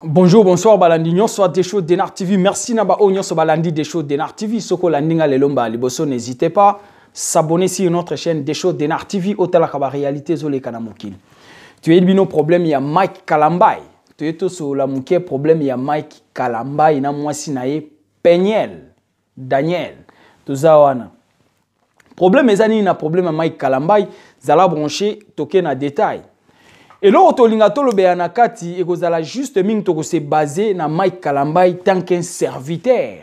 Bonjour, bonsoir, balandi nyonso des shows Denar TV. Merci naba o nyonso balandi des shows Denar TV. Soko landinga lelomba liboso, n'hésitez pas à s'abonner sur notre chaîne des shows Denar TV. Otalakaba réalité zole kanamukini. Tu es bino problème il y a Mike Kalambay. Tu es tout sur la mouké problème il y a Mike Kalambay na mwasi nae Peniel Daniel. Tuzawana. Problème ezani na problème à Mike Kalambay zala branché token na détail. Et là, le Béanakati est juste se baser na Mike Kalambay tant qu'un serviteur,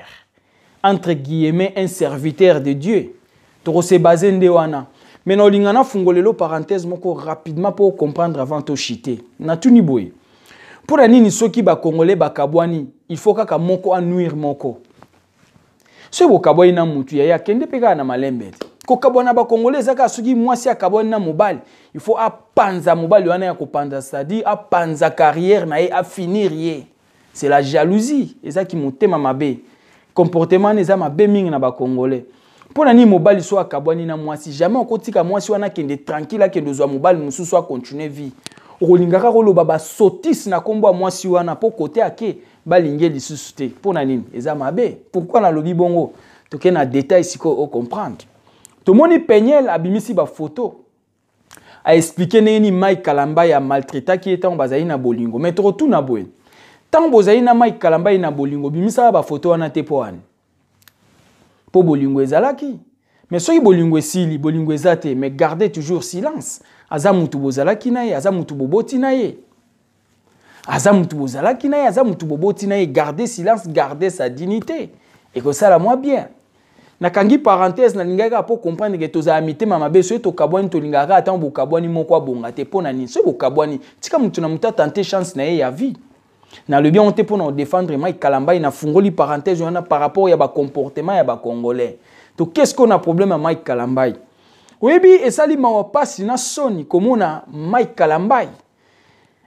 entre guillemets, un serviteur de Dieu. To se baser ndewana. Mais non, lingana fungolelo parenthèse moko rapidement pour comprendre avant de chiter. Na tuni boy. Pour la nini soki ba congolais ba kabwani, il faut ka moko anuire moko. Ce bo kabwani na mutu ya kende peka na malembe. Ko kabwana ba congolais zaka soki mwasi akabwani na mobile. Il faut appanza mobile wana ya kopanda, c'est-à-dire appanza carrière na a finir ye. C'est la jalousie, eza ki motema mabe. Comportement neza mabe mingi na ba congolais. Pour nani mobile so akabwani na mwasi, jamais okotika mwasi wana kende tranquille kende zo mobile mususu a continuer vie. Okolingaka koloba ba sotis na kombo mwasi wana po côté ake balinge lisusu te. Pour nani eza mabe. Pourquoi na lobi bongo? Toke na détail siko o comprendre. To moni Peniel abimisi ba photo. A expliqué que Mike Kalambay a maltraité qui était en bazaï na bolingo. Mais trop tout na boé. Tant bozaï na Mike Kalambay na bolingo, bimisa ba photo wana te po an. Po bolingo ezalaki. Mais soki bolingo esili, bolingo ezate, mais gardez toujours silence. Aza mutu bozalaki na ye, aza mutu boboti na ye. Aza mutu bozalaki na ye, aza mutu boboti na ye, gardez silence, gardez sa dignité. Et que ça la moi bien. Nakangi parenthèse na lingaka pour comprendre que toza amité mama beso to kabwani to lingaka atan bo kabwani moko bonga te pona ni so bo kabwani tika mutu na muta tenter chance na ye ya vie na le bien on te pona défendre Mike Kalambay na fungoli parenthèse on a par rapport ya ba comportement ya ba congolais to qu'est-ce qu'on a problème à Mike Kalambay oyebi esali mawa pasi na soni komona Mike Kalambay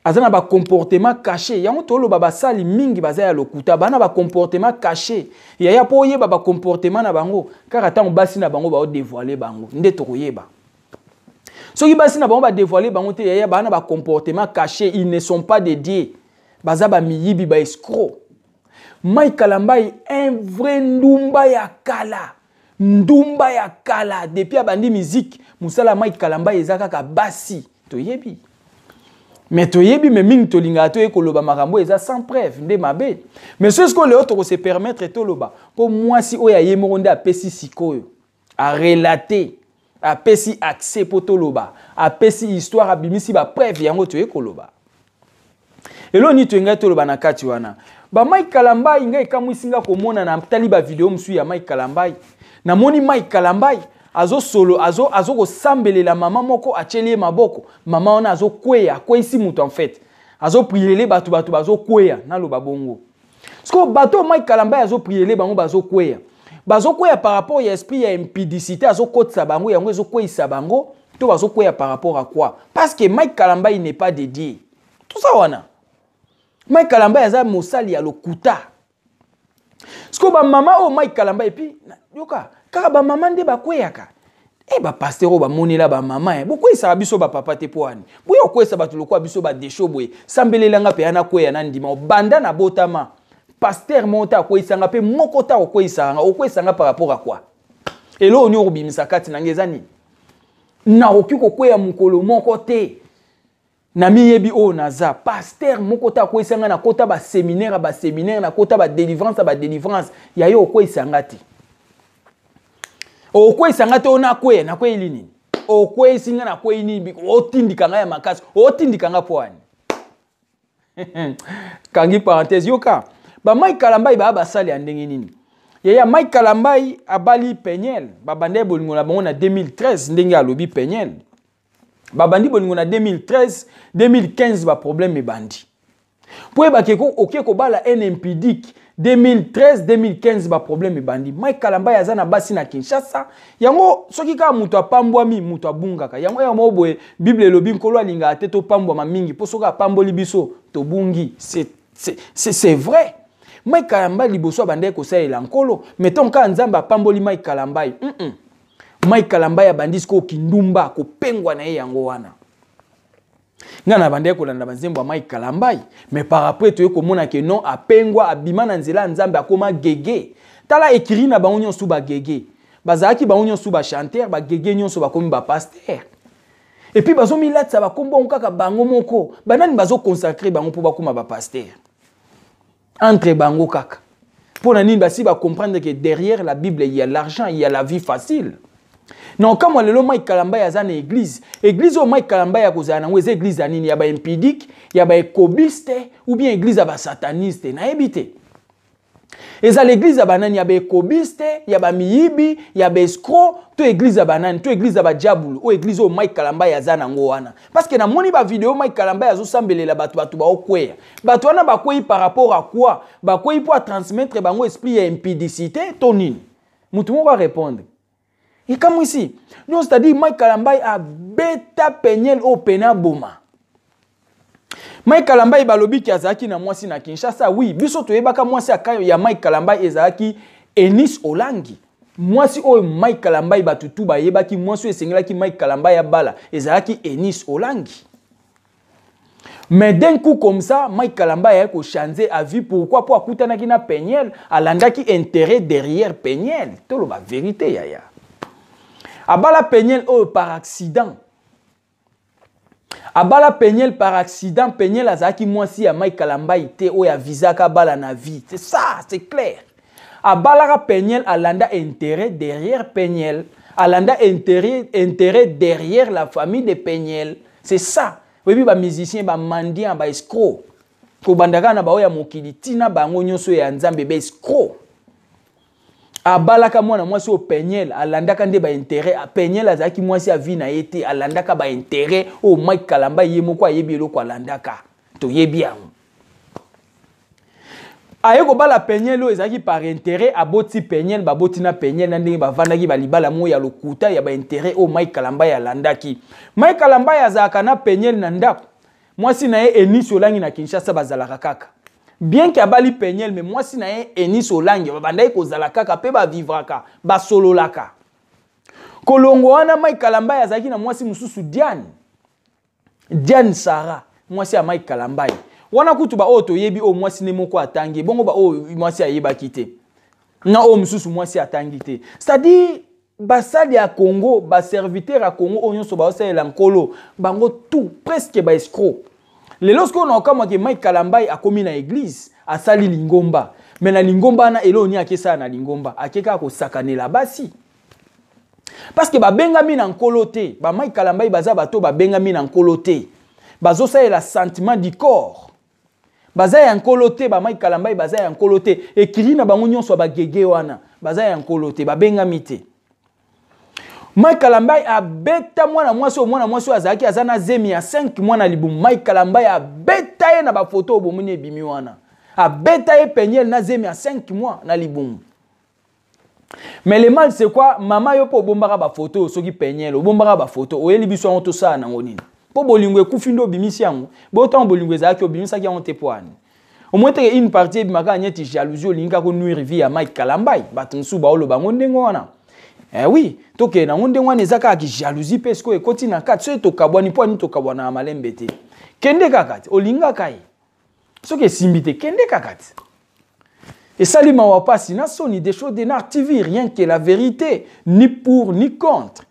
azana ba comportement caché yango tolo baba sali mingi bazaya lokuta bana ba comportement caché ya po yeba ba comportement na bango kaka tant basi na bango ba dévoiler bango nde to yeba soki basi na bango ba dévoiler bango te ya bana ba comportement caché ils ne sont pas dédiés baza ba miyibi ba escroc Mike Kalambay un vrai ndumba ya kala depuis abandi musique musala Mike Kalambay ezaka ka basi to yebi. Mais toyebi me ming tolinga to ekoloba makambo eza sans preuve nde mabe. Mais ce que les autres se permettre toloba pour moi si oya yemo nde apesi sikoyo a relater apesi accès pour toloba apesi histoire abimisi ba preuve yango to ekoloba. Elo ni to nga toloba na kati wana. Ba Mike Kalambay nga ekamwisinga komona na tali ba video msu ya Mike Kalambay. Na moni Mike Kalambay azo solo azo ko sambelela mama moko achelie maboko mama ona azo kweya kwesi mutu en fait azo priele batu bazo kweya na lo babongo sko bato Mike Kalambay azo priele bango bazo kweya par rapport ya esprit ya impudicité azo kotsa bango yango azo kwesa bango to bazo kweya par rapport à quoi parce que Mike Kalambay n'est pas dédié tout ça wana Mike Kalambay aza mosali ya lokuta sko ba mama o Mike Kalambay puis yoka kaka ba mama nde bakweyaka ba pasteur ba monela ba mama boko isa biso ba papa te poani boyo kwesa batu lokwa biso ba desho boye sambelelanga pe ana kweya na ndima banda na botama pasteur monta kwesa nga pe mokota okwesa nga par rapport à quoi elo oni obimisa kati na ngezani na okiko kweya mukolo moko te na miyebi o naza pasteur mokota kwesa nga na kota ba séminaire na kota ba délivrance ya yo kwesa nga te okwe sangate ona kwe na kwe lini okwe singa na kwe ni otindika nga ya makasi otindika nga poani kangi parenthèse yoka ba Mike Kalambay ba basali andenge nini ya Mike Kalambay abali Peniel babande bolingo na bango na 2013 ndenge alobi Peniel babandi bolingo na 2015 ba problème ebandi po ba keko okeko bala NMPD 2013-2015 ba problème bandi Mike Kalambay azana basi na Kinshasa yango soki ka mutu apambwami mutu abungaka yango ya moboye Bible lobi nkolo alinga ate to pambwa mingi po soka pamboli biso to bungi c'est vrai Mike Kalambay liboso bande ko saela nkolo mettons ka nzamba pamboli Mike Kalambay Mike Kalambay abandi ko kindumba ko pengwa na ye yango wana Ngana bande kolanda banzembo Mike Kalambai, mais par après tu komona que non apengwa abima na nzela nzambe akoma gege. Tala ekiri na bango nyonso ba gege. Bazaki bango nyonso ba chanteur, ba gege nyonso ba komi ba pasteur. Et puis bazo milatsa ba kombo kaka bango moko. Banani bazo consacrer bango pour ba koma ba pasteur. Entre bango kaka. Pour nani basi ba comprendre que derrière la Bible il y a l'argent, il y a la vie facile. Non, comme on le Mike Kalambai a une église. Église au Mike Kalambai a cause une église anine, il y a ba impidique, il y a ba écobiste ou bien église a ba sataniste na ebité. Et ça l'église a banane, il y a ba écobiste, il y a ba miyibi, il y a ba escroc, to église a banane, to église a ba diabolo, ou église au Mike Kalambai a zana ngoana. Parce que na moni ba vidéo Mike Kalambai a zo sambele la batu ba okwe. Batu wana ba kwe par rapport à quoi? Ba kwe pour transmettre bango esprit ya impidicité tonine. Mutu mo va répondre. Et comme ici, nous c'est-à-dire Mike Kalambai a beta penyel au pena boma. Mike Kalambai balobi ki azaki na mwasi na Kinshasa, oui, biso toyebaka mwasi akayo ya Mike Kalambai ezaki Enis Olangi. Mwasi o Mike Kalambai batutu bayebaki mwasi esengelaki Mike Kalambai ya bala ezaki Enis Olangi. Mais d'un coup comme ça, Mike Kalambai a changé à vie. Pourquoi? Pour akutana ki na penyel, alandaki intérêt derrière penyel. Tolo ba vérité yaya. Abala penyel par accident. Abala penyel par accident. Penyel azaki mwasi ya Mike Kalambai te o ya visa ka bala na vie. C'est ça, c'est clair. Abala penyel alanda intérêt derrière penyel. Alanda intérêt derrière la famille de penyel. C'est ça. Oui, ba musicien, ba mendiant, ba escroc. Ko bandaka na ba o ya mokili tina bango nyonso ya nzambe ba escroc. Abalaka mwana mwasi au penyel alandaka nde ba intérêt a penyel azaki mwasi a vie na yete alandaka ba intérêt au Mike Kalambai ye moko ayebi eloko alandaka to yebi yango ayeko bala penyel o ezaki par intérêt aboti penyel baboti na penyel na ndenge bavandaki balibala mo ya lokuta ya ba intérêt au Mike Kalambai alandaki Mike Kalambai azaka na penyel na ndako mwasi na ye Enis Olangi na Kinshasa bazalaka kaka. Bien qu'il y ait penyel, mais moi si na Enis Olangi, bandai ko zalaka pe ba vivraka, ba sololaka. Kolongo wana Mike Kalambai azaki na mwasi mususu Diane Sarah, mwasi ya Mike Kalambai. Wana kutu ba oto yebi o mwasi ne moko atangi, bongo ba o mwasi ayeba kite. Na o mususu mwasi atangi te. C'est-à-dire basali ya Congo, ba serviteur ya Congo onyo so ba osela nkolo, bango tout presque ba escroc. Les lorsqu'on a comme Mike Kalambai a commis na église a sali lingomba mais na lingomba na eloni akesa na lingomba akeka ko sakanela basi parce que ba bengami na nkolote ba Mike Kalambai baza bato ba bengami na nkolote bazo sa la sentiment du corps baza ya nkolote ba Mike Kalambai baza ya nkolote ekiri na bango nyonso ba gege wana baza ya nkolote ba bengami te Mike Kalambai a beta mwana mwasi azaki azana zemi ya 5 mwana libumu Mike Kalambai a beta ye na ba photo obomuni ebimi wana a beta ye penyel na zemi ya 5 mois na libumu. Mais le mal c'est quoi? Mama yo po bombaka ba photo soki penyel obombaka ba photo oyeli biso on to sa na ngonini po bolingwe kufindo bimisi yango botan bolingwe ezaki obimisaki yango te poani au moins une partie bimaka nyeti jalousie olinga ko nuire vie ya Mike Kalambai batunsu ba oloba ngondengo wana. Eh oui, toke na ngonde ngwana ezaka ki jalousie pesko ekoti na kat so to kabwani po ni to kabwana na malembe te. Kende kakati olinga kai. Soke simbite kende kakati. Et salima wa pasi na soni des choses d'Enar TV rien que la vérité ni pour ni contre.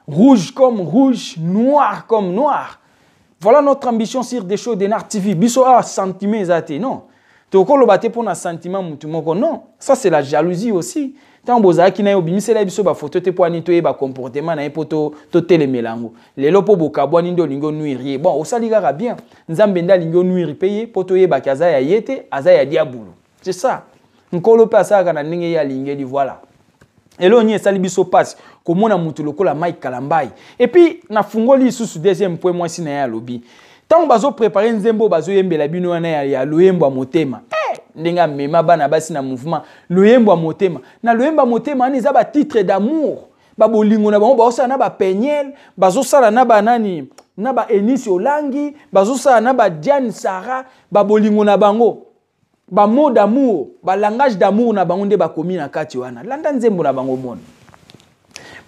Rouge comme rouge, noir comme noir. Voilà notre ambition sur des choses d'Enar TV. Biso a sentiment ezate non. Toko lo bate pour na sentiment mutu moko non. Ça c'est la jalousie aussi. Tant bozaki na yo bimisela biso ba photo te poani to ba comportement na poto to telemelango lelo po bokabwani ndo lingo nuiri bon osalikaka bien nzambe nda lingo nuiri paye poto yeba kaza ya yete aza ya diabulu c'est ça nkolo pe asaka na ndenge ya lingeli voilà elo ni esali biso passe komona mutu lokola Mike Kalambai et puis na fungoli susu deuxième point moi si na ya lobi tant bazo préparer nzembo bazo yembela bino wana ya loyembo motema ndenga mema bana basi na mouvement loyembo motema na loyembo motema ani za ba titre d'amour ba bolingo na bango ba osala na ba penyel bazo sala na ba nani na ba Enis Olangi bazo sala na ba Diane Sarah ba bolingo na bango ba mot d'amour ba langage d'amour na bango nde ba komi na kati wana landa nzembo na bango mona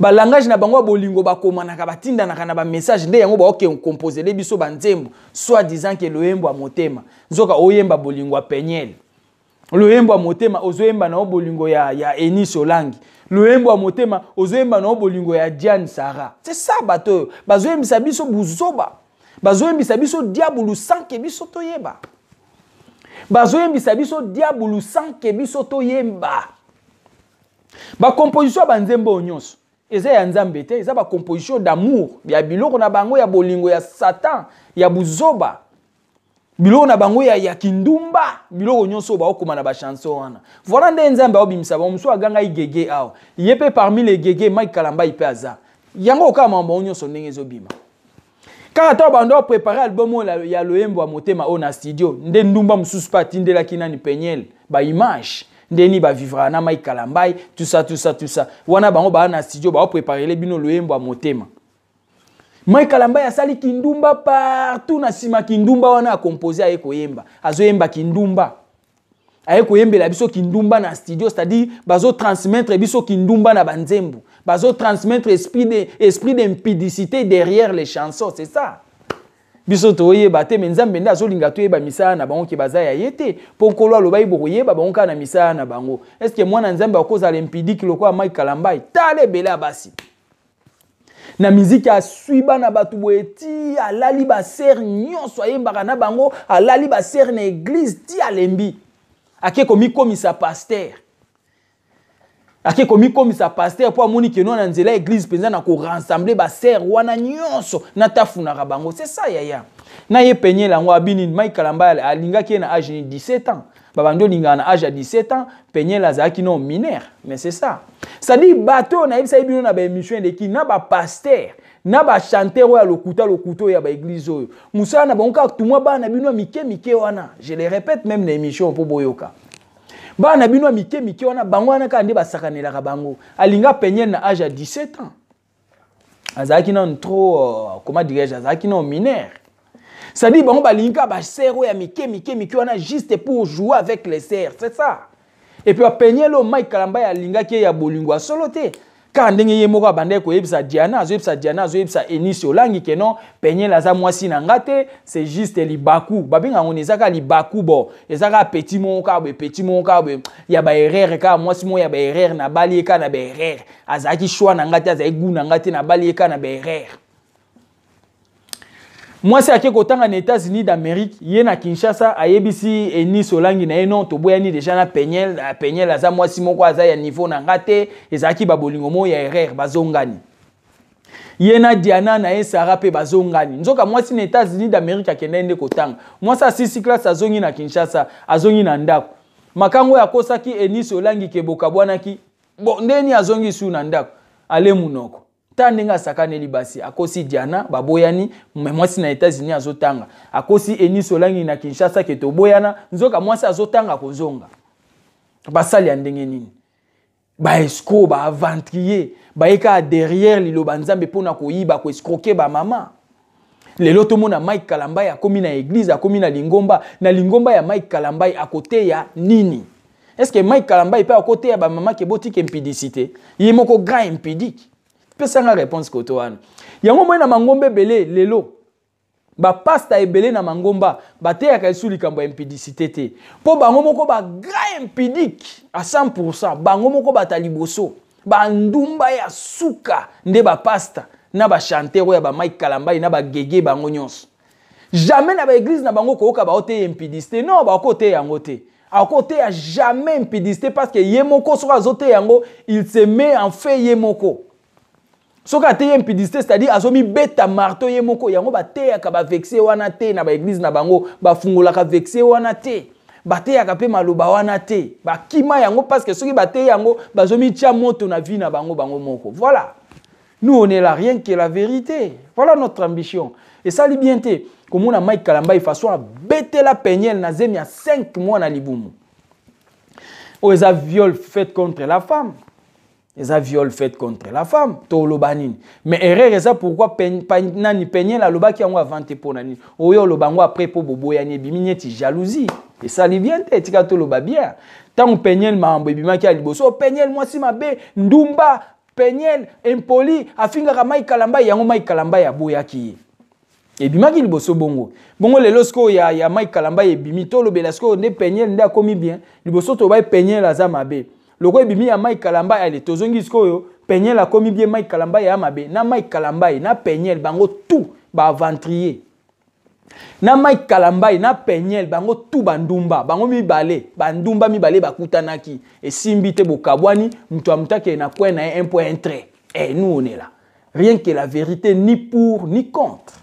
ba langage na bango bolingo ba komanaka batinda na ba message nde yango ba oke composer les biso banzembo soit disant que loyembo a motema nzoka oyemba bolingo a penyele loyembo a motema ozoyemba na bolingo ya Eni Solangi loyembo a motema ozoyemba na bolingo ya Diane Sara. C'est ça bato bazoyembisa biso buzoba bazoyembisa biso diabulu sanke biso toyeba bazoyembisa biso diabulu sanke biso toyemba ba composition banzembo nyonso eza ya nzambe te eza ba composition d'amour ya biloko na bango ya bolingo ya Satan ya buzoba biloko na bango ya kindumba biloko nyonso ba okoma na ba chanson wana voilà nde nzambe obimisa ba muso aganga igege awo yepe parmi les gege Mike Kalamba ipe aza yango okama mambo nyonso ndenge zobima kaka to bando préparer album ya loyembo a motema ona studio nde ndumba mususu pa tindela kinani penyel ba image ndeni ba vivra na Mike Kalamba tout ça wana bango ba na studio ba préparer les bino loyembo a motema Mike Kalamba ya sali kindumba partout na sima kindumba wana a composer aye koyemba azoyemba kindumba aye koyembela biso kindumba na studio c'est-à-dire bazo transmettre biso kindumba na banzembo bazo transmettre esprit d'impudicité derrière les chansons, c'est ça. Biso toyeba te menzambe nda azolinga toyeba misala na bango ke baza ya yete ponkolo alobai boyeba bango kana misala na bango. Est-ce que mwana nzambe akoza l'impudique lokwa Mike Kalamba tale bela basi. Na musique a suiba na batu boeti alali ba ser nyonso ayembaka na bango alali ba ser na église ti alembi. Ake komi komisa pasteur. Ake komi komisa pasteur po amoni ke non na nzela église penza na ko rassembler ba ser wana nyonso na tafunaka bango. C'est ça yaya. Na ye penye la ngo abini Mike Kalamba alinga ki na âge de 17 ans. Babando linga na âge de 17 ans, penye la zaki non mineur. Mais c'est ça. Ça dit bateau na ibisa bino na ba émission de ki na ba pasteur na ba chanteur ya lokuto ya ba église oyo. Musa na banka tumwa ba na bino mike wana. Je le répète même na émission po boyoka. Ba na bino mike wana bango wana ka nde ba sakanela ka bango. Alinga penye na âge de 17 ans. Azaki non trop comment dirais-je azaki non mineur. Ça dit bango ba linga ba sero ya mike wana juste pour jouer avec les serres, c'est ça. Et puis penye lo Mike Kalamba ya linga ki ya bolingo solo te. Ka ndenge ye moko bande ko yebisa Diana, zo yebisa Eni Solangi ke non penye la za mwasi na ngate, c'est juste libaku. Babinga ngoni zaka libaku bo. Ezaka petit mon ka ya ba erreur ka mwasi mo ya ba erreur na bali ka na ba erreur. Azaki choix na ngate azaki gu na ngate na bali ka na ba erreur. Moi c'est à kotanga na États-Unis d'Amérique, yena Kinshasa ayebisi Eni Solangi na eno to boyani déjà na penyel aza mwasi moko aza ya niveau na ngate ezaki ba bolingo mo ya erreur bazongani. Yena Diana na Sara pe bazongani. Nzoka mwasi na États-Unis d'Amérique akenda nde kotanga. Mwasi a 6 classe azongi na Kinshasa, azongi na ndako. Makango ya kosaki Eni Solangi ke bokabwana ki bo ndeni azongi su na ndako. Ale munoko. Tandinga sakaneli basi akosi Diana baboyani mwasi na États-Unis azotanga akosi Eni Solangi na Kinshasa ke to boyana nzoka mwasi azotanga kozonga basali ya ndenge nini ba escroc ba aventurier ba eka derrière liloba nzambe pona koyiba ko escroquer ba mama lelo to mona Mike Kalamba ya komi na église akomi na lingomba ya Mike Kalamba à côté ya nini. Est-ce que Mike Kalamba est pas à côté ya ba mama ke boti ke impudicité yemoko grand impudique. Pesa nga réponse koto wana. Yango mwana mangombe belé lelo. Ba pasta ebele na mangomba bate ya kaisuli kambo impudicité te. Po bango moko ba grand impudique à 100%. Bango moko bataliboso. Ba ndumba ya suka nde ba pasta na ba chanteur ya ba Mike Kalamba na ba gege bango nyonso. Jamais na ba église na bango koka ba ote impudicité. Non ba kote yango te. À côté a jamais impudicité parce que yemoko so azote yango il se met en fait yemoko. Soka te impudicité c'est-à-dire azomi beta marteau yemoko yango ba te yaka ba vexé wana te na ba église na bango ba fungola ka vexé wana te ba te yaka pe maloba wana te ba kima yango parce que soki ba te yango bazomi tia moto na vie na bango moko. Voilà. Nous on est là rien que la vérité. Voilà notre ambition. Et ça li bien te comme on a Mike Kalamba il façon à bêter la penyel na zemi à 5 mois na libumu. O eza viol fait contre la femme. Les viol fait contre la femme, tolobanine. Mais erreur est ça pourquoi nani peigner la loba qui a inventé pour nani. Oyo lobango après pour bobo yani biminyeti jalousie. Et ça li vient te tika toloba bien. Tant peigner mambo bimaki a liboso peigner moi si mabe ndumba Peniel impoli afingaka Mike Kalamba yango Mike Kalamba ya boyaki. Ebimaki liboso bongo. Bongo lelo sko ya Mike Kalamba ebimi to lobela sko ne Peniel nda komi bien. Liboso to ba Peniel aza mabe. Loko ebimi ya Mike Kalamba ale tozongi sko yo Peniel a komi bien Mike Kalamba ya mabe. Na Mike Kalamba na Peniel bango tout ba ventrier. Na Mike Kalamba na Peniel bango tout bandumba bango mibale bandumba mibale bakutanaki et simbi te bokabwani mtu amutake na point na 1.3. Et nous on est là. Rien que la vérité ni pour ni contre.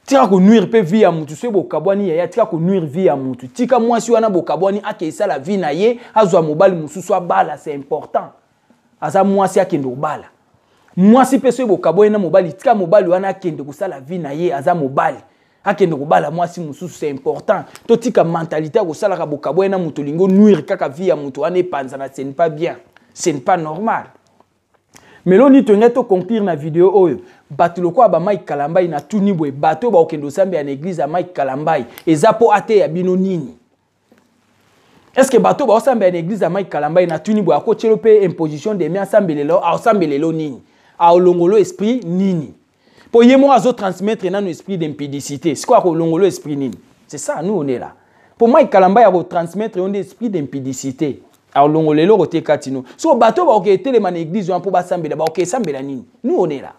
Tika ko nuire pe vie ya mutu se bokabwani ya tika ko nuire vie ya mutu tika mwasi wana bokabwani ake isa la vie na ye azwa mobali mususu abala c'est important aza mwasi akende obala mwasi pe so bokabwani na mobali tika mobali wana akende kusala vie na ye aza mobali akende kobala mwasi mususu c'est important to tika mentalité ya kosala ka bokabwani na mutu lingo nuire kaka vie ya mutu wana epanzana ce n'est pas bien ce n'est pas normal. Mais l'on dit to conclure na vidéo oyo bato lokwa ba Mike Kalamba na tuni boy bato ba okendo sambe en église à Mike Kalamba ezapo ate ya bino nini. Est-ce que bato ba sambe en église à Mike Kalamba na tuni boy akotelo pe imposition de mi asambelelo a asambelelo nini a olongolo esprit nini po yemo azo transmettre na no esprit d'impudicité c'est quoi ko olongolo esprit nini. C'est ça nous on est là pour Mike Kalamba ya transmettre un esprit d'impudicité. Alors longolelo roté katino so bato ba ok telema na église pour ba sambela ba ok sambela nini nous on est là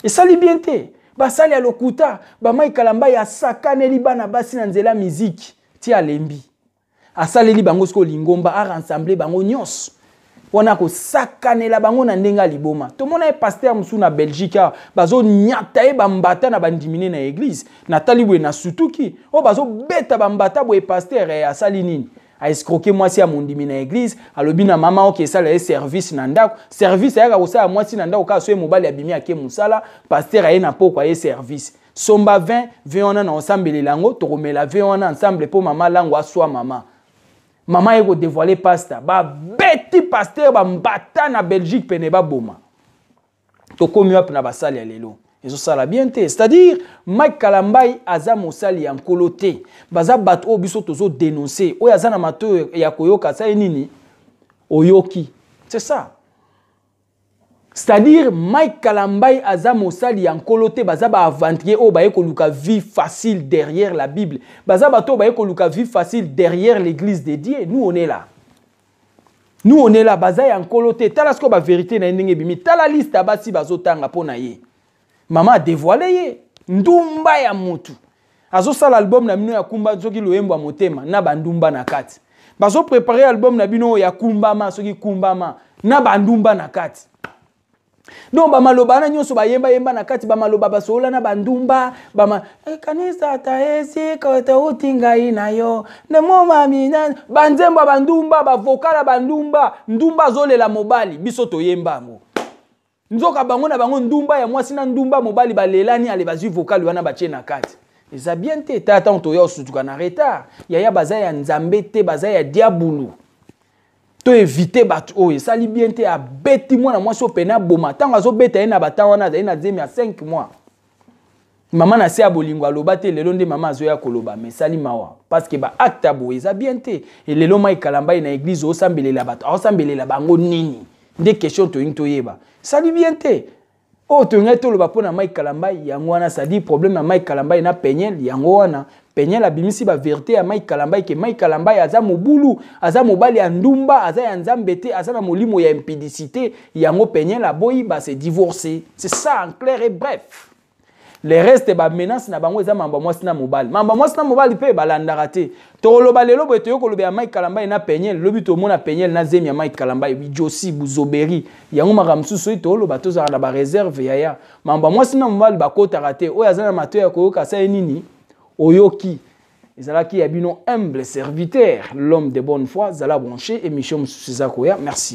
et ça libienté ba sali ya lokuta ba Mike Kalamba ya sakaneli bana basi na nzela musique ti alembi asaleli bango sko lingomba a rassembler bango nyos wana ko sakanela bango na ndenga liboma to mona e pasteur musu na Belgique bazo nyata e bambata na bandimine na église na talibwe na sutuki o bazo beta bambata bo e pasteur e asali nini a escroquer moi si à mon dimi na église alobi na mama ok ça le service na ndako service ya ko sa moi si na ndako ka so mobali abimi ake musala pasteur aye na poko aye service somba 20 on a ensemble lango to komela 20 on a ensemble pour mama lango aswa mama eko dévoiler pasteur ba beti pasteur ba mbata na Belgique pene ba boma to komi up na basali ya lelo. Ça la bien, c'est-à-dire Mike Kalamba aza mosali ya nkolote baza bato o biso tozo dénoncer o yaza na mato ya koyoka sa nini oyoki c'est ça c'est-à-dire Mike Kalamba aza mosali ya nkolote baza ba aventurier o baye ko luka vie facile derrière la Bible baza bato baye ko luka vie facile derrière l'église de Dieu. Nous on est là. Nous on est là baza ya nkolote tala sko ba vérité na ndenge bimi tala liste basi bazo tanga pona ye. Maman a dévoilé ye ndumba ya mutu azo sala album na bino ya kumba soki loyembo motema na bandumba na kati bazo préparer album na bino ya kumbama soki kumbama na bandumba na kati donc ba maloba na nyonso ba yemba na kati ba maloba basola na bandumba bama kanisa taesi ko to utinga inayo na moma mina banzemba bandumba ba vocal bandumba ndumba zolela mobali biso to yemba ngo nzoka bango na bango ndumba ya mwasi na ndumba mobali balelani ale bazui vocal wana batie na kati eza bien te tata on to yo sutuka na retard ya baza ya nzambe te baza ya diabulu to éviter bato o esali bien te a beti mwana mwasi opena boma tango azo beta ye na bata wana za na zemi ya 5 mois mama na se ya bolingo aloba te lelo nde mama azo ya koloba mais sali mawa parce que ba acte bo eza bien te et lelo Mike Kalamba na église o sambelela bato o sambelela bango nini des questions to yeba ça dit bien te o to ngato lo bapona Mike Kalamba yango wana ça dit problème na Mike Kalamba na Peniel yango wana Peniel abimisi ba vérité ya Mike Kalamba ke Mike Kalamba aza mobulu aza mobali ya ndumba aza ya nzambe te aza na molimo ya impudicité yango Peniel aboyi ba se divorcer c'est ça en clair et bref. Les restes ba menace na bango eza mamba mwasi na mobali pe balandaka te to loba lelo boye to koloba ya Mike Kalamba na Peniel lobi to mona Peniel na zemi ya Mike Kalamba Josi Buzoberi yango makamsusu to loba to za na ba réserve ya mamba mwasi na mobali bakotaka te oyo azana mato ya koyoka sa nini oyoki ezalaki ya bino humble serviteur l'homme de bonne foi zala branché émission mususu za koya merci.